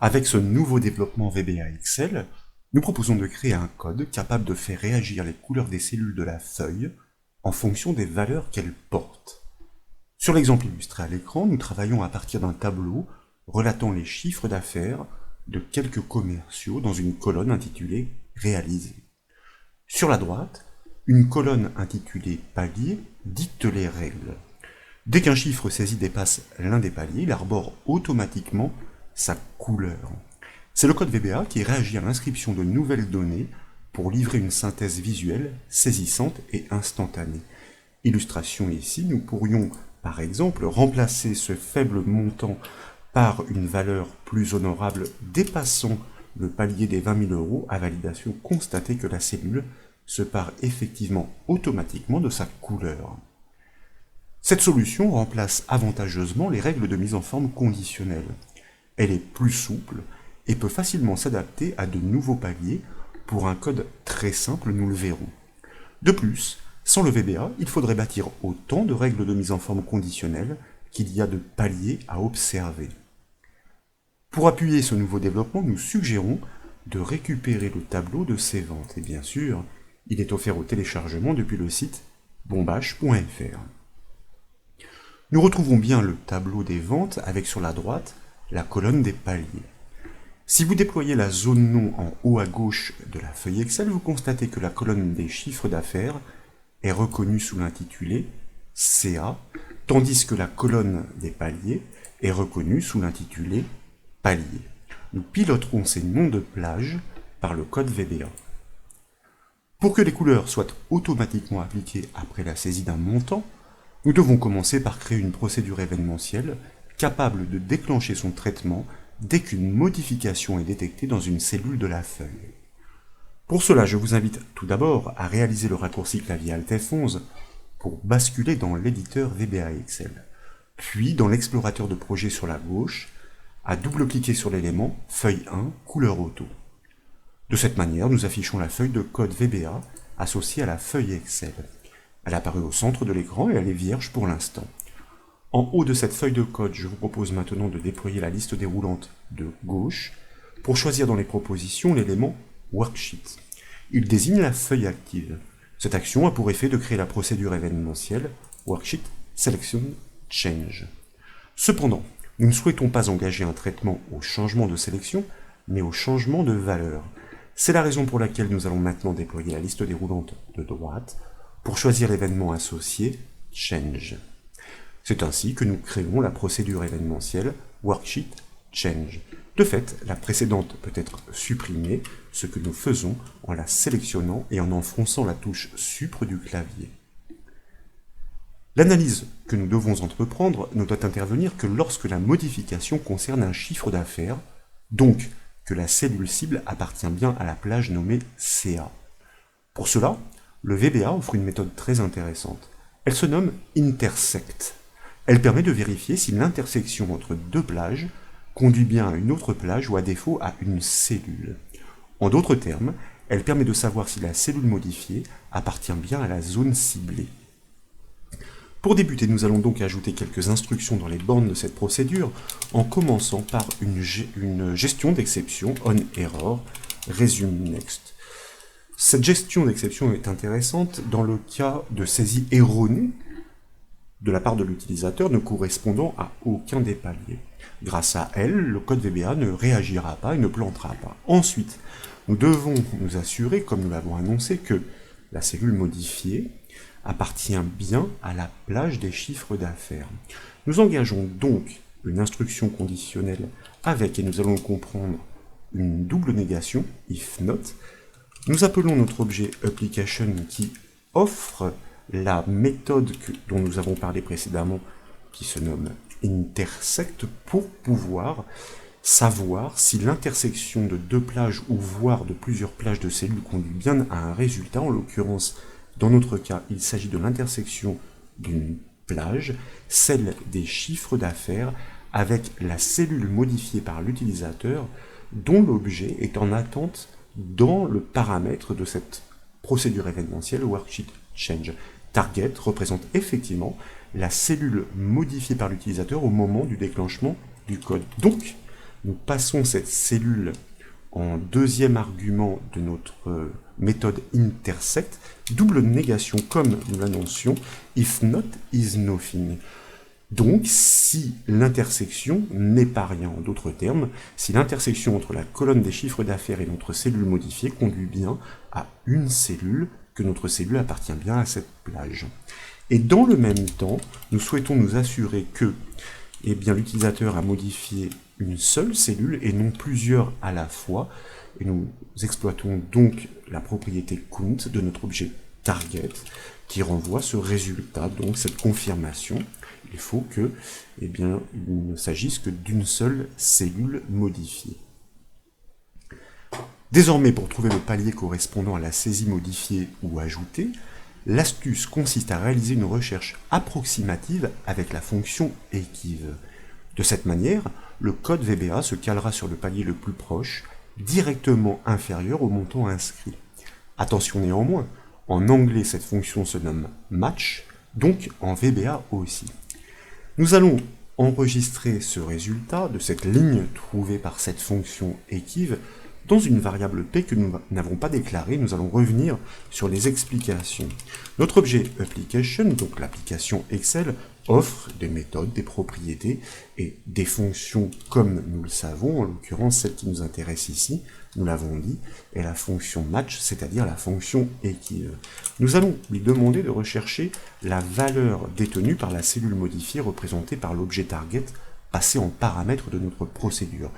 Avec ce nouveau développement VBA Excel, nous proposons de créer un code capable de faire réagir les couleurs des cellules de la feuille en fonction des valeurs qu'elles portent. Sur l'exemple illustré à l'écran, nous travaillons à partir d'un tableau relatant les chiffres d'affaires de quelques commerciaux dans une colonne intitulée « Réalisé ». Sur la droite, une colonne intitulée « Palier » dicte les règles. Dès qu'un chiffre saisi dépasse l'un des paliers, il arbore automatiquement sa couleur. C'est le code VBA qui réagit à l'inscription de nouvelles données pour livrer une synthèse visuelle saisissante et instantanée. Illustration ici, nous pourrions par exemple remplacer ce faible montant par une valeur plus honorable dépassant le palier des 20 000 € à validation constater que la cellule se pare effectivement automatiquement de sa couleur. Cette solution remplace avantageusement les règles de mise en forme conditionnelle. Elle est plus souple et peut facilement s'adapter à de nouveaux paliers pour un code très simple, nous le verrons. De plus, sans le VBA, il faudrait bâtir autant de règles de mise en forme conditionnelle qu'il y a de paliers à observer. Pour appuyer ce nouveau développement, nous suggérons de récupérer le tableau de ces ventes. Et bien sûr, il est offert au téléchargement depuis le site bombache.fr. Nous retrouvons bien le tableau des ventes avec sur la droite la colonne des paliers. Si vous déployez la zone nom en haut à gauche de la feuille Excel, vous constatez que la colonne des chiffres d'affaires est reconnue sous l'intitulé CA, tandis que la colonne des paliers est reconnue sous l'intitulé palier. Nous piloterons ces noms de plages par le code VBA. Pour que les couleurs soient automatiquement appliquées après la saisie d'un montant, nous devons commencer par créer une procédure événementielle capable de déclencher son traitement dès qu'une modification est détectée dans une cellule de la feuille. Pour cela, je vous invite tout d'abord à réaliser le raccourci clavier Alt F11 pour basculer dans l'éditeur VBA Excel, puis dans l'explorateur de projet sur la gauche, à double-cliquer sur l'élément Feuille 1, couleur auto. De cette manière, nous affichons la feuille de code VBA associée à la feuille Excel. Elle apparaît au centre de l'écran et elle est vierge pour l'instant. En haut de cette feuille de code, je vous propose maintenant de déployer la liste déroulante de gauche pour choisir dans les propositions l'élément Worksheet. Il désigne la feuille active. Cette action a pour effet de créer la procédure événementielle Worksheet Selection Change. Cependant, nous ne souhaitons pas engager un traitement au changement de sélection, mais au changement de valeur. C'est la raison pour laquelle nous allons maintenant déployer la liste déroulante de droite pour choisir l'événement associé Change. C'est ainsi que nous créons la procédure événementielle Worksheet Change. De fait, la précédente peut être supprimée, ce que nous faisons en la sélectionnant et en enfonçant la touche Sup du clavier. L'analyse que nous devons entreprendre ne doit intervenir que lorsque la modification concerne un chiffre d'affaires, donc que la cellule cible appartient bien à la plage nommée CA. Pour cela, le VBA offre une méthode très intéressante. Elle se nomme Intersect. Elle permet de vérifier si l'intersection entre deux plages conduit bien à une autre plage ou à défaut à une cellule. En d'autres termes, elle permet de savoir si la cellule modifiée appartient bien à la zone ciblée. Pour débuter, nous allons donc ajouter quelques instructions dans les bornes de cette procédure en commençant par une gestion d'exception onError resume next. Cette gestion d'exception est intéressante dans le cas de saisie erronée de la part de l'utilisateur ne correspondant à aucun des paliers. Grâce à elle, le code VBA ne réagira pas et ne plantera pas. Ensuite, nous devons nous assurer, comme nous l'avons annoncé, que la cellule modifiée appartient bien à la plage des chiffres d'affaires. Nous engageons donc une instruction conditionnelle avec, et nous allons comprendre, une double négation, if not. Nous appelons notre objet application qui offre la méthode dont nous avons parlé précédemment, qui se nomme intersect, pour pouvoir savoir si l'intersection de deux plages ou voire de plusieurs plages de cellules conduit bien à un résultat. En l'occurrence, dans notre cas, il s'agit de l'intersection d'une plage, celle des chiffres d'affaires, avec la cellule modifiée par l'utilisateur dont l'objet est en attente dans le paramètre de cette procédure événementielle Worksheet Change. Target représente effectivement la cellule modifiée par l'utilisateur au moment du déclenchement du code. Donc, nous passons cette cellule en deuxième argument de notre méthode intersect, double négation comme nous l'annoncions, if not is nothing. Donc, si l'intersection n'est pas rien, en d'autres termes, si l'intersection entre la colonne des chiffres d'affaires et notre cellule modifiée conduit bien à une cellule, que notre cellule appartient bien à cette plage. Et dans le même temps, nous souhaitons nous assurer que l'utilisateur a modifié une seule cellule et non plusieurs à la fois. Et nous exploitons donc la propriété count de notre objet target qui renvoie ce résultat, donc cette confirmation. Il faut que, il ne s'agisse que d'une seule cellule modifiée. Désormais, pour trouver le palier correspondant à la saisie modifiée ou ajoutée, l'astuce consiste à réaliser une recherche approximative avec la fonction equiv. De cette manière, le code VBA se calera sur le palier le plus proche, directement inférieur au montant inscrit. Attention néanmoins, en anglais cette fonction se nomme match, donc en VBA aussi. Nous allons enregistrer ce résultat de cette ligne trouvée par cette fonction equiv dans une variable P que nous n'avons pas déclarée. Nous allons revenir sur les explications. Notre objet application, donc l'application Excel, offre des méthodes, des propriétés et des fonctions comme nous le savons, en l'occurrence celle qui nous intéresse ici, nous l'avons dit, est la fonction match, c'est-à-dire la fonction equiv. Nous allons lui demander de rechercher la valeur détenue par la cellule modifiée représentée par l'objet target passé en paramètre de notre procédure.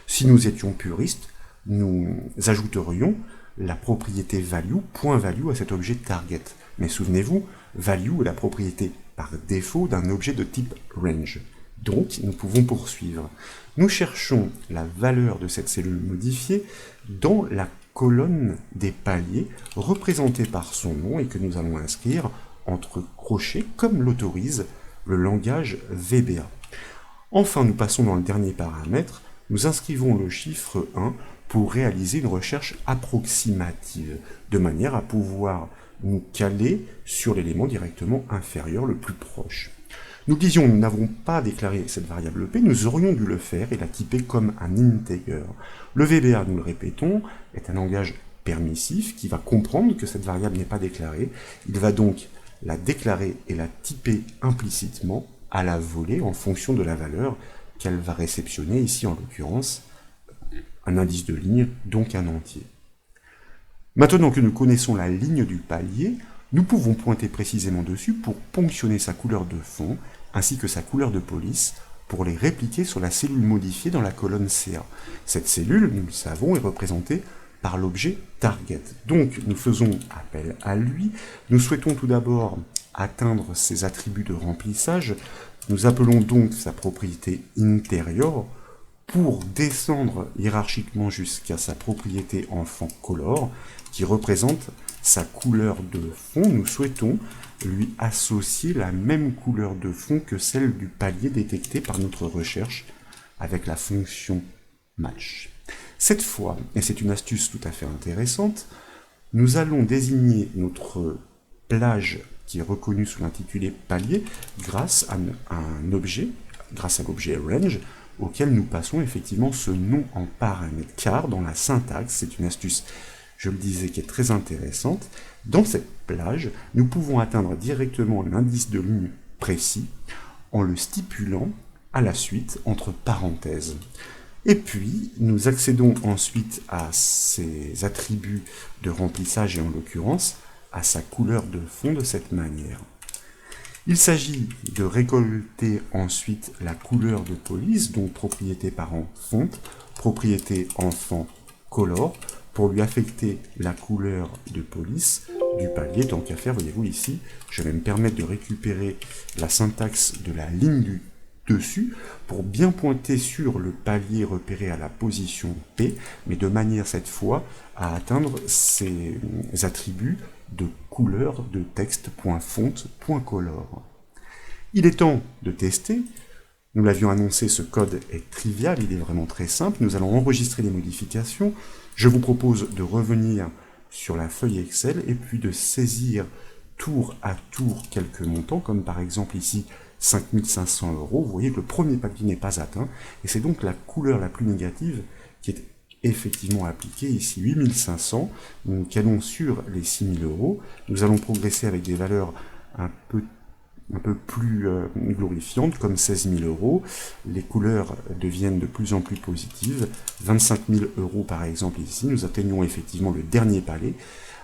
Si nous étions puristes, nous ajouterions la propriété value, point value à cet objet target. Mais souvenez-vous, value est la propriété par défaut d'un objet de type range. Donc, nous pouvons poursuivre. Nous cherchons la valeur de cette cellule modifiée dans la colonne des paliers représentée par son nom et que nous allons inscrire entre crochets comme l'autorise le langage VBA. Enfin, nous passons dans le dernier paramètre, nous inscrivons le chiffre 1 pour réaliser une recherche approximative, de manière à pouvoir nous caler sur l'élément directement inférieur le plus proche. Nous disions, nous n'avons pas déclaré cette variable P, nous aurions dû le faire et la typer comme un integer. Le VBA, nous le répétons, est un langage permissif qui va comprendre que cette variable n'est pas déclarée. Il va donc la déclarer et la typer implicitement à la volée en fonction de la valeur qu'elle va réceptionner, ici en l'occurrence, un indice de ligne, donc un entier. Maintenant que nous connaissons la ligne du palier, nous pouvons pointer précisément dessus pour ponctionner sa couleur de fond, ainsi que sa couleur de police, pour les répliquer sur la cellule modifiée dans la colonne CA. Cette cellule, nous le savons, est représentée par l'objet target. Donc nous faisons appel à lui. Nous souhaitons tout d'abord atteindre ses attributs de remplissage. Nous appelons donc sa propriété interior pour descendre hiérarchiquement jusqu'à sa propriété enfant color, qui représente sa couleur de fond. Nous souhaitons lui associer la même couleur de fond que celle du palier détecté par notre recherche avec la fonction match. Cette fois, et c'est une astuce tout à fait intéressante, nous allons désigner notre plage qui est reconnue sous l'intitulé palier grâce à l'objet range, auquel nous passons effectivement ce nom en paramètre, car dans la syntaxe, c'est une astuce, je le disais, qui est très intéressante, dans cette plage, nous pouvons atteindre directement l'indice de ligne précis en le stipulant à la suite entre parenthèses. Et puis, nous accédons ensuite à ces attributs de remplissage et en l'occurrence à sa couleur de fond de cette manière. Il s'agit de récolter ensuite la couleur de police, donc propriété parent font, propriété enfant color, pour lui affecter la couleur de police du palier. Tant qu'à faire, voyez-vous ici, je vais me permettre de récupérer la syntaxe de la ligne du dessus pour bien pointer sur le palier repéré à la position P, mais de manière cette fois à atteindre ces attributs de couleur de texte.font.color. Il est temps de tester. Nous l'avions annoncé, ce code est trivial, il est vraiment très simple. Nous allons enregistrer les modifications. Je vous propose de revenir sur la feuille Excel et puis de saisir tour à tour quelques montants, comme par exemple ici 5500 €. Vous voyez que le premier palier n'est pas atteint, et c'est donc la couleur la plus négative qui est effectivement appliquée ici, 8500. Nous calons sur les 6000 €. Nous allons progresser avec des valeurs un peu plus glorifiantes, comme 16 000 €. Les couleurs deviennent de plus en plus positives. 25 000 € par exemple ici. Nous atteignons effectivement le dernier palier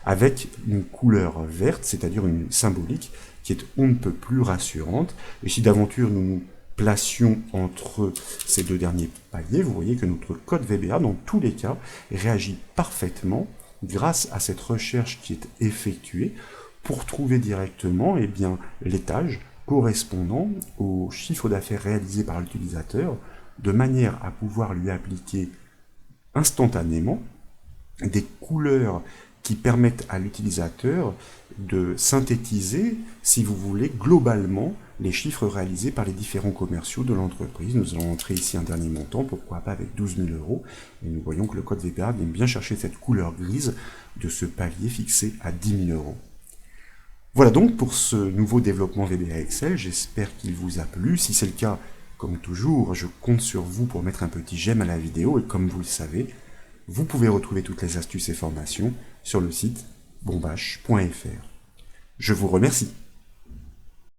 avec une couleur verte, c'est-à-dire une symbolique qui est on ne peut plus rassurante. Et si d'aventure nous nous placions entre ces deux derniers paliers, vous voyez que notre code VBA, dans tous les cas, réagit parfaitement grâce à cette recherche qui est effectuée pour trouver directement l'étage correspondant au chiffre d'affaires réalisé par l'utilisateur, de manière à pouvoir lui appliquer instantanément des couleurs qui permettent à l'utilisateur de synthétiser, si vous voulez, globalement les chiffres réalisés par les différents commerciaux de l'entreprise. Nous allons entrer ici un dernier montant, pourquoi pas avec 12 000 €, et nous voyons que le code VBA vient bien chercher cette couleur grise de ce palier fixé à 10 000 €. Voilà donc pour ce nouveau développement VBA Excel, j'espère qu'il vous a plu. Si c'est le cas, comme toujours, je compte sur vous pour mettre un petit j'aime à la vidéo, et comme vous le savez, vous pouvez retrouver toutes les astuces et formations sur le site bombache.fr. Je vous remercie.